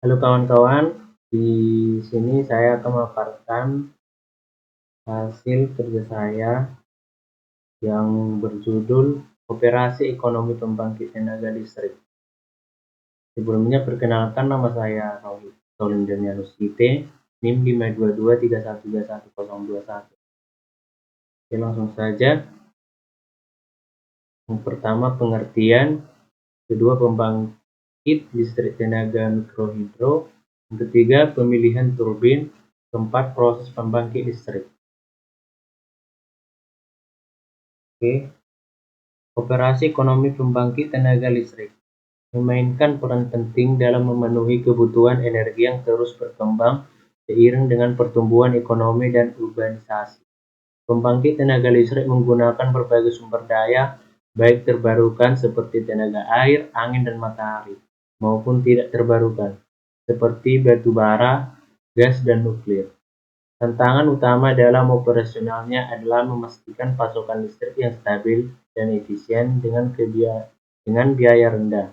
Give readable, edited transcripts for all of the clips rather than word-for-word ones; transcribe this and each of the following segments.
Halo kawan-kawan, di sini saya akan memaparkan hasil kerja saya yang berjudul Operasi Ekonomi Pembangkit Tenaga Listrik. Sebelumnya perkenalkan, nama saya Rolim Danianus IT, NIM 522313121. Oke, langsung saja. Yang pertama pengertian, kedua pembangkit listrik tenaga mikrohidro, yang ketiga pemilihan turbin, keempat proses pembangkit listrik. Oke. Operasi ekonomi pembangkit tenaga listrik memainkan peran penting dalam memenuhi kebutuhan energi yang terus berkembang seiring dengan pertumbuhan ekonomi dan urbanisasi. Pembangkit tenaga listrik menggunakan berbagai sumber daya, baik terbarukan seperti tenaga air, angin, dan matahari, maupun tidak terbarukan, seperti batu bara, gas, dan nuklir. Tantangan utama dalam operasionalnya adalah memastikan pasokan listrik yang stabil dan efisien dengan biaya rendah.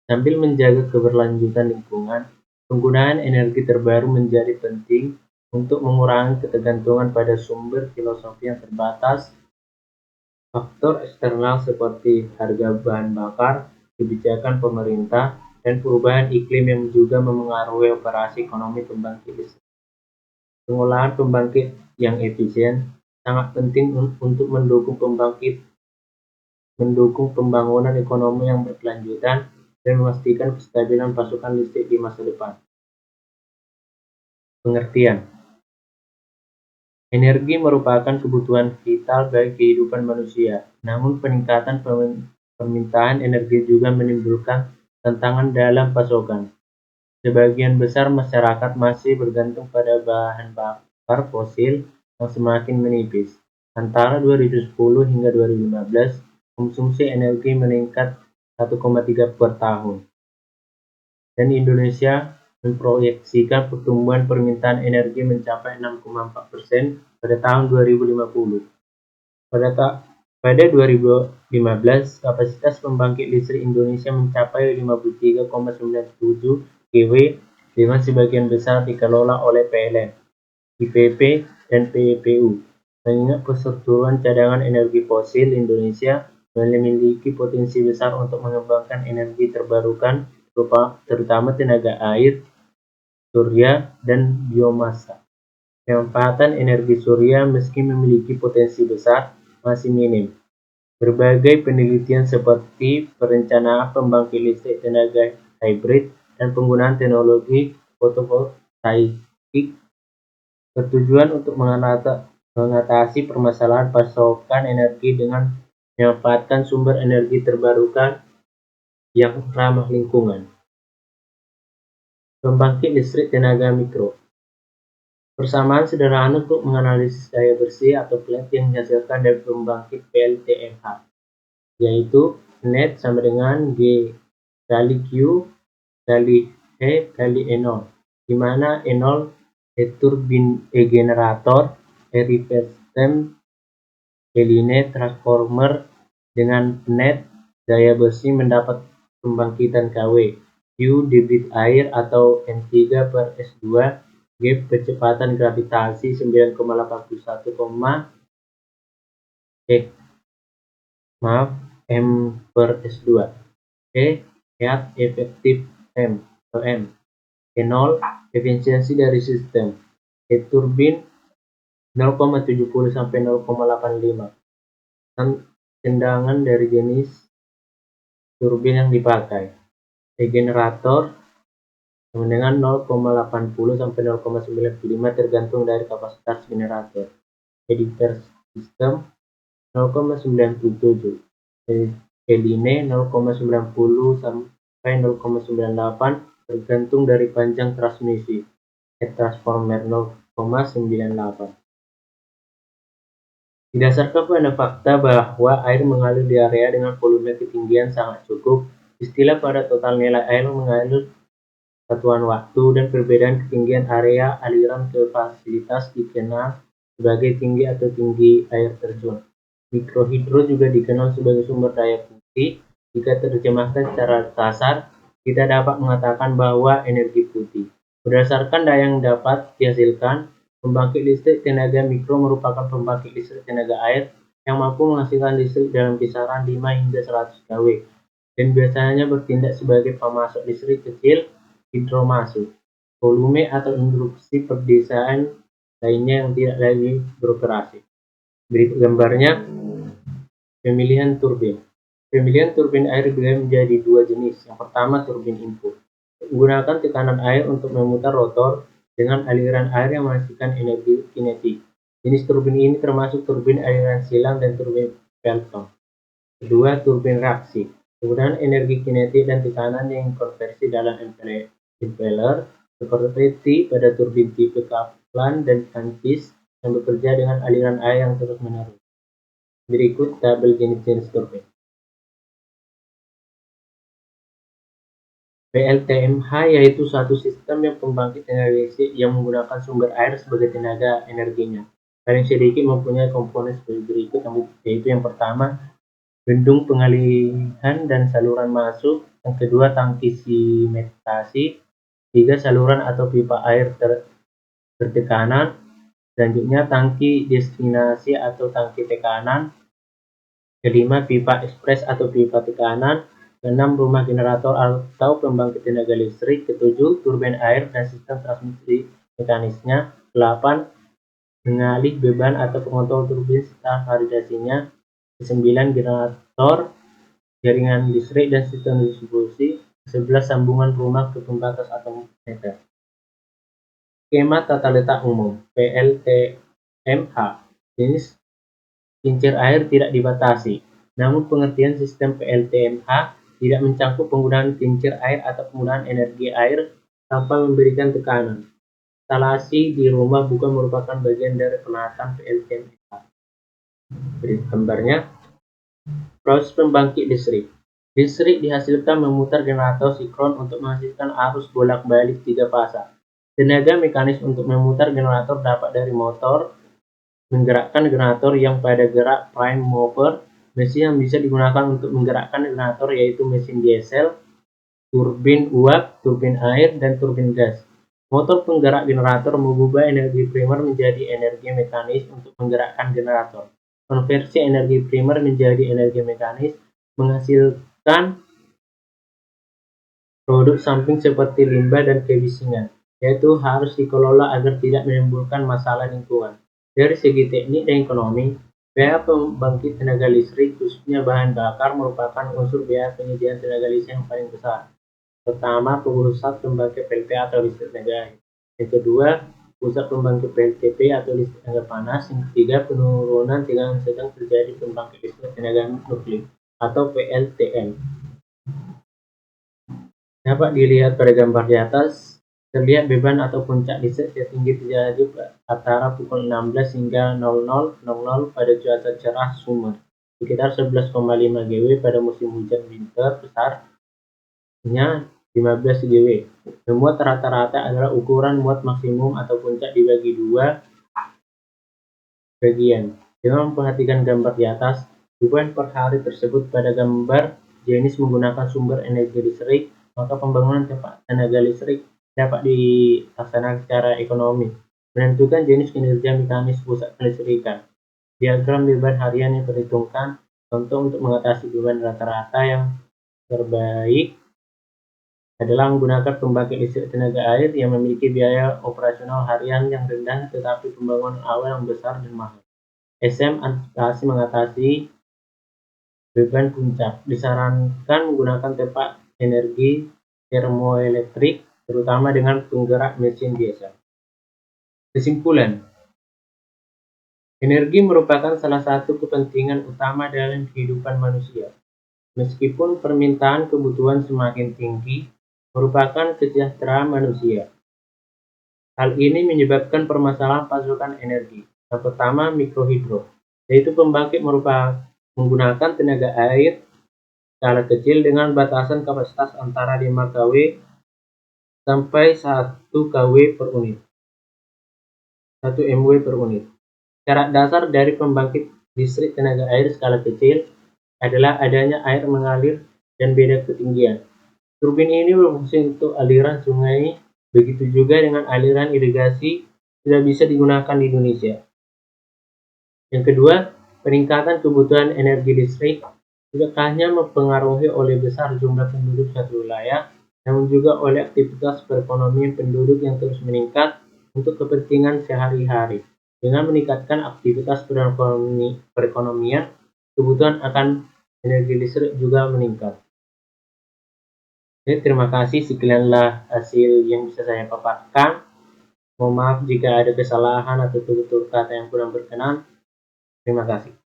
Sambil menjaga keberlanjutan lingkungan, penggunaan energi terbaru menjadi penting untuk mengurangi ketergantungan pada sumber filosofi yang terbatas. Faktor eksternal seperti harga bahan bakar, kebijakan pemerintah, dan perubahan iklim yang juga memengaruhi operasi ekonomi pembangkit listrik. Pengolahan pembangkit yang efisien sangat penting untuk mendukung pembangunan ekonomi yang berkelanjutan dan memastikan kestabilan pasokan listrik di masa depan. Pengertian: energi merupakan kebutuhan vital bagi kehidupan manusia, namun peningkatan permintaan energi juga menimbulkan tantangan dalam pasokan. Sebagian besar masyarakat masih bergantung pada bahan bakar fosil yang semakin menipis. Antara 2010 hingga 2015, konsumsi energi meningkat 1,3 per tahun. Dan Indonesia memproyeksikan pertumbuhan permintaan energi mencapai 6,4% pada tahun 2050. Pada 2015, kapasitas pembangkit listrik Indonesia mencapai 53,97 GW, dengan sebagian besar dikelola oleh PLN, IPP, dan PPU. Mengingat persetujuan cadangan energi fosil, Indonesia memiliki potensi besar untuk mengembangkan energi terbarukan, terutama tenaga air, surya, dan biomasa. Pemanfaatan energi surya meski memiliki potensi besar, masih minim. Berbagai penelitian seperti perencanaan pembangkit listrik tenaga hybrid dan penggunaan teknologi fotovoltaik bertujuan untuk mengatasi permasalahan pasokan energi dengan memanfaatkan sumber energi terbarukan yang ramah lingkungan. Pembangkit listrik tenaga mikro. Persamaan sederhana untuk menganalisis daya bersih atau plant yang dihasilkan dari pembangkit PLTMH, yaitu net sama dengan G kali Q kali E kali E0, di mana E0 turbin generator, reverse stem, line transformer dengan net daya bersih mendapat pembangkitan KW, Q debit air atau M3 per S2, G kecepatan gravitasi 9,81, M per S2, heat efektif M atau M, E0 efisiensi dari sistem, turbin 0,70 sampai 0,85, tendangan dari jenis turbin yang dipakai, generator dengan 0,80 sampai 0,95 tergantung dari kapasitas generator, reverse system 0,97, line 0,90 sampai 0,98 tergantung dari panjang transmisi, transformer 0,98. Didasarkan pada fakta bahwa air mengalir di area dengan volume ketinggian sangat cukup, istilah pada total nilai air mengalir satuan waktu dan perbedaan ketinggian area aliran ke fasilitas dikenal sebagai tinggi atau tinggi air terjun. Mikrohidro juga dikenal sebagai sumber daya putih. Jika terjemahkan secara kasar, kita dapat mengatakan bahwa energi putih. Berdasarkan daya yang dapat dihasilkan, pembangkit listrik tenaga mikro merupakan pembangkit listrik tenaga air yang mampu menghasilkan listrik dalam kisaran 5 hingga 100 kW dan biasanya bertindak sebagai pemasok listrik kecil, hidromasuk, volume atau induksi perdesaan lainnya yang tidak lagi beroperasi. Berikut gambarnya. Pemilihan turbin. Pemilihan turbin air dibagi menjadi dua jenis. Yang pertama, turbin input. Menggunakan tekanan air untuk memutar rotor dengan aliran air yang menghasilkan energi kinetik. Jenis turbin ini termasuk turbin aliran silang dan turbin Pelton. Kedua, turbin reaksi. Penggunaan energi kinetik dan tekanan yang konversi dalam impeller seperti pada turbin tipe Kaplan dan Tankis yang bekerja dengan aliran air yang terus-menerus. Berikut tabel jenis-jenis turbin. PLTMH yaitu satu sistem yang pembangkit tenaga listrik yang menggunakan sumber air sebagai tenaga energinya. Paling sedikit mempunyai komponen sebagai berikut, yaitu yang pertama, bendung pengalihan dan saluran masuk. Yang kedua, tangki simetasi. Tiga, saluran atau pipa air bertekanan. Selanjutnya, tangki destinasi atau tangki tekanan. Kelima, pipa ekspres atau pipa tekanan. Keenam, rumah generator atau pembangkit tenaga listrik. Ketujuh, turbin air dan sistem transmisi mekanisnya. Delapan, mengalih beban atau pengontrol turbin serta validasinya. Kesembilan, generator, jaringan listrik dan sistem distribusi. 11, sambungan rumah ke pembatas atau meter. Skema tata letak umum PLTMH. Jenis kincir air tidak dibatasi, namun pengertian sistem PLTMH tidak mencangkup penggunaan kincir air atau penggunaan energi air tanpa memberikan tekanan. Instalasi di rumah bukan merupakan bagian dari penatapan PLTMH. Beri gambarnya. Proses pembangkit listrik. Listrik dihasilkan memutar generator sinkron untuk menghasilkan arus bolak-balik 3 fasa. Tenaga mekanis untuk memutar generator dapat dari motor, menggerakkan generator yang pada gerak prime mover. Mesin yang bisa digunakan untuk menggerakkan generator yaitu mesin diesel, turbin uap, turbin air, dan turbin gas. Motor penggerak generator mengubah energi primer menjadi energi mekanis untuk menggerakkan generator. Konversi energi primer menjadi energi mekanis menghasilkan produk samping seperti limbah dan kebisingan, yaitu harus dikelola agar tidak menimbulkan masalah lingkungan. Dari segi teknik dan ekonomi, biaya pembangkit tenaga listrik, khususnya bahan bakar, merupakan unsur biaya penyediaan tenaga listrik yang paling besar. Pertama, pusat pembangkit PLTA atau listrik tenaga air. Yang kedua, pusat pembangkit PLTP atau listrik tenaga panas. Yang ketiga, penurunan tekanan sedang terjadi pembangkit listrik tenaga nuklir atau PLTN. Dapat dilihat pada gambar di atas. Terlihat beban atau puncak listrik tertinggi terjadi antara pukul 16 hingga 00.00 pada cuaca cerah summer, sekitar 11,5 GW pada musim hujan winter besarnya 15 GW. Memuat rata-rata adalah ukuran muat maksimum atau puncak dibagi dua bagian. Dengan memperhatikan gambar di atas, beban per hari tersebut pada gambar jenis menggunakan sumber energi listrik, maka pembangunan tempat tenaga listrik dapat dilaksanakan secara ekonomi. Menentukan jenis kinerja mekanis pusat kelistrikan. Diagram beban harian yang diperhitungkan. Contoh untuk mengatasi beban rata-rata yang terbaik adalah menggunakan pembangkit listrik tenaga air yang memiliki biaya operasional harian yang rendah tetapi pembangunan awal yang besar dan mahal. SM antisipasi mengatasi beban puncak. Disarankan menggunakan tempat energi termoelektrik, terutama dengan penggerak mesin diesel. Kesimpulan, energi merupakan salah satu kepentingan utama dalam kehidupan manusia. Meskipun permintaan kebutuhan semakin tinggi, merupakan kesejahteraan manusia. Hal ini menyebabkan permasalahan pasokan energi. Yang pertama, mikrohidro, yaitu pembangkit menggunakan tenaga air skala kecil dengan batasan kapasitas antara 5 kW sampai 1 kW per unit. 1 MW per unit. Syarat dasar dari pembangkit listrik tenaga air skala kecil adalah adanya air mengalir dan beda ketinggian. Turbin ini berfungsi untuk aliran sungai, begitu juga dengan aliran irigasi tidak bisa digunakan di Indonesia. Yang kedua, peningkatan kebutuhan energi listrik tidak hanya mempengaruhi oleh besar jumlah penduduk suatu wilayah, namun juga oleh aktivitas perekonomian penduduk yang terus meningkat untuk kepentingan sehari-hari. Dengan meningkatkan aktivitas perekonomian, kebutuhan akan energi listrik juga meningkat. Jadi, terima kasih, sekianlah hasil yang bisa saya paparkan. Mohon maaf jika ada kesalahan atau tutur kata yang kurang berkenan. Terima kasih.